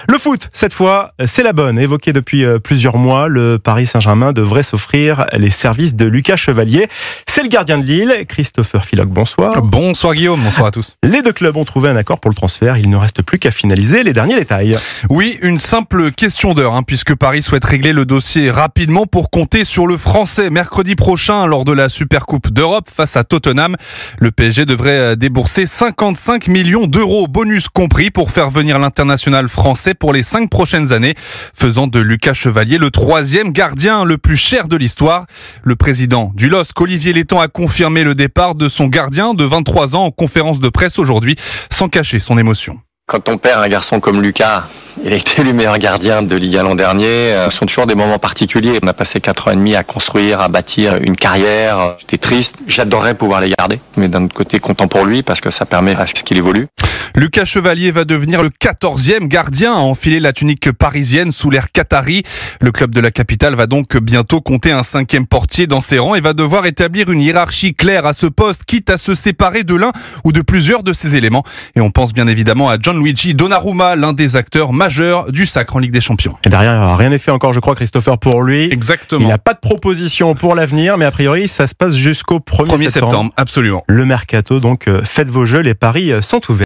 Le foot, cette fois, c'est la bonne. Évoqué depuis plusieurs mois, le Paris Saint-Germain devrait s'offrir les services de Lucas Chevalier. C'est le gardien de Lille, Christopher Philoque, bonsoir. Bonsoir Guillaume, bonsoir à tous. Les deux clubs ont trouvé un accord pour le transfert. Il ne reste plus qu'à finaliser les derniers détails. Oui, une simple question d'heure, puisque Paris souhaite régler le dossier rapidement pour compter sur le Français. Mercredi prochain, lors de la Supercoupe d'Europe face à Tottenham, le PSG devrait débourser 55 millions d'euros, bonus compris, pour faire venir l'international français pour les 5 prochaines années, faisant de Lucas Chevalier le 3e gardien le plus cher de l'histoire. Le président du LOSC, Olivier Létang, a confirmé le départ de son gardien de 23 ans en conférence de presse aujourd'hui, sans cacher son émotion. Quand on perd un garçon comme Lucas, il a été le meilleur gardien de Ligue 1 l'an dernier. Ce sont toujours des moments particuliers. On a passé 4 ans et demi à construire, à bâtir une carrière. J'étais triste. J'adorerais pouvoir les garder. Mais d'un autre côté, content pour lui parce que ça permet à ce qu'il évolue. Lucas Chevalier va devenir le 14e gardien à enfiler la tunique parisienne sous l'ère qatari. Le club de la capitale va donc bientôt compter un 5e portier dans ses rangs et va devoir établir une hiérarchie claire à ce poste, quitte à se séparer de l'un ou de plusieurs de ses éléments. Et on pense bien évidemment à Gianluigi Donnarumma, l'un des acteurs majeurs du sacre en Ligue des Champions. Et derrière, rien n'est fait encore, je crois, Christopher, pour lui. Exactement. Il n'a pas de proposition pour l'avenir, mais a priori, ça se passe jusqu'au 1er septembre. Absolument. Le mercato, donc, faites vos jeux, les paris sont ouverts.